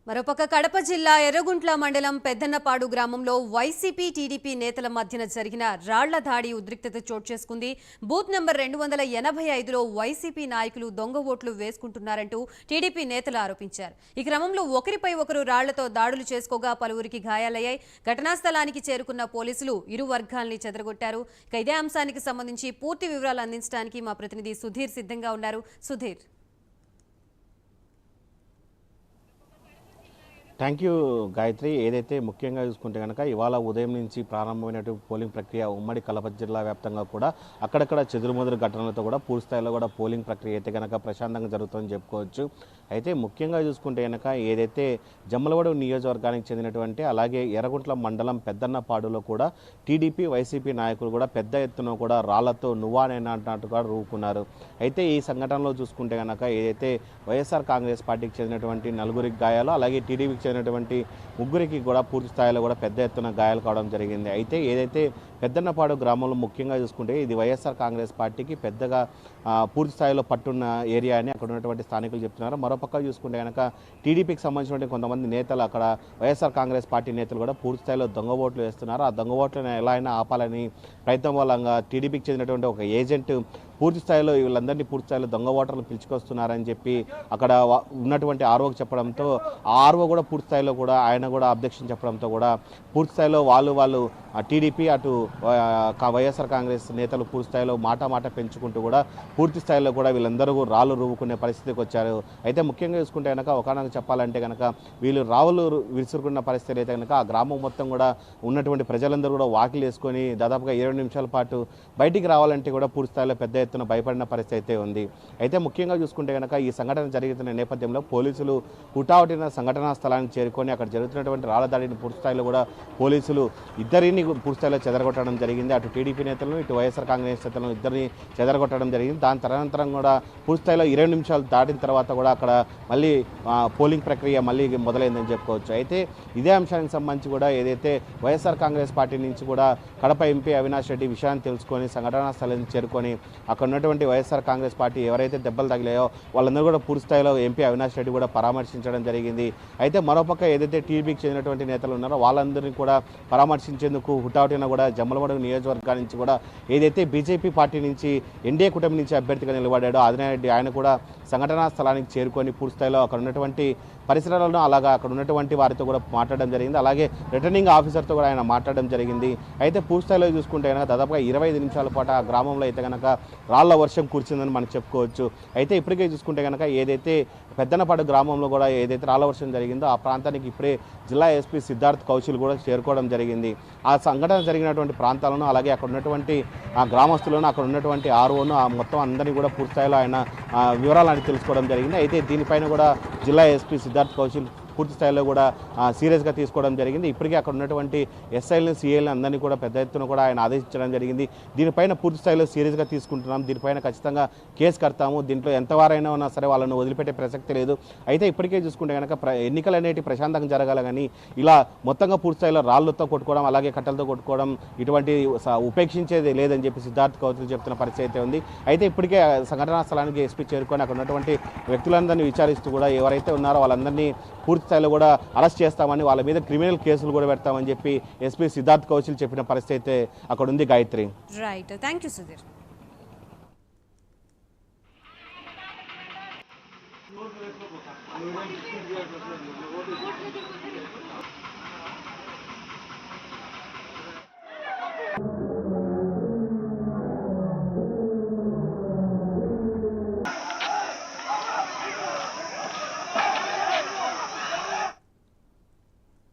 మరోపక్క కడప జిల్లా ఎర్రగుంట్ల మండలం పెద్దన్నపాడు గ్రామంలో వైసీపీ టీడీపీ నేతల మధ్యన జరిగిన రాళ్ల దాడి ఉద్రిక్తత చోటు చేసుకుంది. బూత్ నంబర్ 285లో వైసీపీ నాయకులు దొంగ ఓట్లు వేసుకుంటున్నారంటూ టీడీపీ నేతలు ఆరోపించారు. ఈ క్రమంలో ఒకరిపై ఒకరు రాళ్లతో దాడులు చేసుకోగా పలువురికి గాయాలయ్యాయి. ఘటనా స్థలానికి చేరుకున్న పోలీసులు ఇరు వర్గాల్ని చెదరగొట్టారు. ఇదే అంశానికి సంబంధించి పూర్తి వివరాలు అందించడానికి మా ప్రతినిధి సుధీర్ సిద్ధంగా ఉన్నారు. సుధీర్. Thank you Gayatri. ఏదైతే ముఖ్యంగా చూసుకుంటే కనుక ఇవాళ ఉదయం నుంచి ప్రారంభమైనటువంటి పోలింగ్ ప్రక్రియ ఉమ్మడి కడప జిల్లా వ్యాప్తంగా కూడా అక్కడక్కడ చెదురుమదురు ఘటనలతో కూడా పూర్తి స్థాయిలో కూడా పోలింగ్ ప్రక్రియ అయితే కనుక ప్రశాంతంగా జరుగుతుందని చెప్పుకోవచ్చు. అయితే ముఖ్యంగా చూసుకుంటే కనుక ఏదైతే జమ్మలమడుగు నియోజకవర్గానికి చెందినటువంటి అలాగే ఎర్రగుంట్ల మండలం పెద్దన్నపాడులో కూడా టీడీపీ వైసీపీ నాయకులు కూడా పెద్ద ఎత్తున కూడా రాళ్లతో నువ్వానైనట్టుగా రూపుకున్నారు. అయితే ఈ సంఘటనలో చూసుకుంటే కనుక ఏదైతే వైఎస్ఆర్ కాంగ్రెస్ పార్టీకి చెందినటువంటి నలుగురికి గాయాలు అలాగే టీడీపీకి చెందినటువంటి ముగ్గురికి కూడా పూర్తి స్థాయిలో కూడా పెద్ద ఎత్తున గాయాలు కావడం జరిగింది. అయితే ఏదైతే పెద్దన్నపాడు గ్రామంలో ముఖ్యంగా చూసుకుంటే ఇది వైఎస్ఆర్ కాంగ్రెస్ పార్టీకి పెద్దగా పూర్తి స్థాయిలో పట్టున్న ఏరియా అని అక్కడ ఉన్నటువంటి స్థానికులు చెప్తున్నారు. మరోపక్క చూసుకుంటే కనుక టీడీపీకి సంబంధించినటువంటి కొంతమంది నేతలు అక్కడ వైఎస్ఆర్ కాంగ్రెస్ పార్టీ నేతలు కూడా పూర్తి స్థాయిలో దొంగ ఓట్లు వేస్తున్నారు. ఆ దొంగ ఓట్లను ఎలా అయినా ఆపాలని ప్రయత్నం వల్ల టీడీపీకి చెందినటువంటి ఒక ఏజెంట్ పూర్తి స్థాయిలో వీళ్ళందరినీ పూర్తి స్థాయిలో దొంగ ఓటర్లు పిలుచుకొస్తున్నారని చెప్పి అక్కడ ఉన్నటువంటి ఆర్ఓకి చెప్పడంతో ఆ ఆర్ఓ కూడా పూర్తి స్థాయిలో కూడా ఆయన కూడా అబ్జెక్షన్ చెప్పడంతో కూడా పూర్తి స్థాయిలో వాళ్ళు టీడీపీ అటు వైఎస్ఆర్ కాంగ్రెస్ నేతలు పూర్తి స్థాయిలో మాట పెంచుకుంటూ కూడా పూర్తి స్థాయిలో కూడా వీళ్ళందరూ రాళ్ళు రువ్వుకునే పరిస్థితికి వచ్చారు. అయితే ముఖ్యంగా చూసుకుంటే కనుక ఒకనొక చెప్పాలంటే కనుక వీళ్ళు రావులు విసురుకున్న పరిస్థితి అయితే కనుక ఆ గ్రామం మొత్తం కూడా ఉన్నటువంటి ప్రజలందరూ కూడా వాకిలు వేసుకొని దాదాపుగా 20 నిమిషాల పాటు బయటికి రావాలంటే కూడా పూర్తి స్థాయిలో పెద్ద ఎత్తున భయపడిన పరిస్థితి అయితే ఉంది. అయితే ముఖ్యంగా చూసుకుంటే కనుక ఈ సంఘటన జరుగుతున్న నేపథ్యంలో పోలీసులు హుటాహుటిన సంఘటనా స్థలానికి చేరుకొని అక్కడ జరుగుతున్నటువంటి రాళ్ల దాడిని పూర్తి స్థాయిలో కూడా పోలీసులు ఇద్దరిని పూర్తి స్థాయిలో చెదరగొట్టడం జరిగింది. అటు టీడీపీ నేతలను ఇటు వైఎస్ఆర్ కాంగ్రెస్ నేతలను ఇద్దరిని చెదరగొట్టడం జరిగింది. దాని తదనంతరం కూడా పూర్తి స్థాయిలో 20 నిమిషాలు దాటిన తర్వాత కూడా అక్కడ మళ్ళీ పోలింగ్ ప్రక్రియ మళ్ళీ మొదలైందని చెప్పుకోవచ్చు. అయితే ఇదే అంశానికి సంబంధించి కూడా ఏదైతే వైఎస్ఆర్ కాంగ్రెస్ పార్టీ నుంచి కూడా కడప ఎంపీ అవినాష్ రెడ్డి విషయాన్ని తెలుసుకొని సంఘటనా స్థలానికి చేరుకొని అక్కడ ఉన్నటువంటి వైఎస్ఆర్ కాంగ్రెస్ పార్టీ ఎవరైతే దెబ్బలు తగిలాయో వాళ్ళందరూ కూడా పూర్తి స్థాయిలో ఎంపీ అవినాష్ రెడ్డి కూడా పరామర్శించడం జరిగింది. అయితే మరోపక్క ఏదైతే టీడీపీకి చెందినటువంటి నేతలు ఉన్నారో వాళ్ళందరినీ కూడా పరామర్శించేందుకు హుటాహుటిన కూడా జమ్మలమడుగు నియోజకవర్గాల నుంచి కూడా ఏదైతే బీజేపీ పార్టీ నుంచి ఎన్డీఏ కూటమి నుంచి అభ్యర్థిగా నిలబడాడో ఆదినారెడ్డి ఆయన కూడా సంఘటనా స్థలానికి చేరుకొని పూర్తి స్థాయిలో అక్కడ ఉన్నటువంటి పరిసరాలను అలాగా అక్కడ ఉన్నటువంటి వారితో కూడా మాట్లాడడం జరిగింది. అలాగే రిటర్నింగ్ ఆఫీసర్తో కూడా ఆయన మాట్లాడడం జరిగింది. అయితే పూర్తి స్థాయిలో చూసుకుంటే కనుక దాదాపుగా 25 నిమిషాల పాటు ఆ గ్రామంలో అయితే కనుక రాళ్ల వర్షం కురిచిందని మనం చెప్పుకోవచ్చు. అయితే ఇప్పటికే చూసుకుంటే కనుక ఏదైతే పెద్దన్నపాడు గ్రామంలో కూడా ఏదైతే రాళ్ల వర్షం జరిగిందో ఆ ప్రాంతానికి ఇప్పుడే జిల్లా ఎస్పీ సిద్ధార్థ్ కౌశల్ కూడా చేరుకోవడం జరిగింది. ఆ సంఘటన జరిగినటువంటి ప్రాంతాలను అలాగే అక్కడ ఉన్నటువంటి ఆ గ్రామస్తులను అక్కడ ఉన్నటువంటి ఆర్ఓను మొత్తం అందరినీ కూడా పూర్తి స్థాయిలో ఆయన వివరాలను తెలుసుకోవడం జరిగింది. అయితే దీనిపైన కూడా జిల్లా ఎస్పీ సిద్ధార్థ్ కౌశల్ పూర్తి స్థాయిలో కూడా సీరియస్గా తీసుకోవడం జరిగింది. ఇప్పటికే అక్కడ ఉన్నటువంటి ఎస్ఐలను సిఐలను అందరినీ కూడా పెద్ద ఎత్తున కూడా ఆయన ఆదేశించడం జరిగింది. దీనిపైన పూర్తి స్థాయిలో సీరియస్గా తీసుకుంటున్నాం, దీనిపైన ఖచ్చితంగా కేసు కడతాము, దీంట్లో ఎంతవారైనా ఉన్నా సరే వాళ్ళను వదిలిపెట్టే ప్రసక్తి లేదు. అయితే ఇప్పటికే చూసుకుంటే కనుక ఎన్నికలు అనేవి ప్రశాంతంగా జరగాలి కానీ ఇలా మొత్తంగా పూర్తి స్థాయిలో రాళ్లతో కొట్టుకోవడం అలాగే కట్టలతో కొట్టుకోవడం ఇటువంటి ఉపేక్షించేది లేదని చెప్పి సిద్ధార్థ్ కౌశల్ చెప్తున్న పరిస్థితి అయితే ఉంది. అయితే ఇప్పటికే సంఘటనా స్థలానికి ఎస్పీ చేరుకొని అక్కడ ఉన్నటువంటి వ్యక్తులందరినీ విచారిస్తూ కూడా ఎవరైతే ఉన్నారో వాళ్ళందరినీ పూర్తి స్థాయిలో కూడా అరెస్ట్ చేస్తామని వాళ్ళ మీద క్రిమినల్ కేసులు కూడా పెడతామని చెప్పి ఎస్పీ సిద్ధార్థ్ కౌశల్ చెప్పిన పరిస్థితి అయితే అక్కడ ఉంది Gayatri. Right, thank you Sudheer.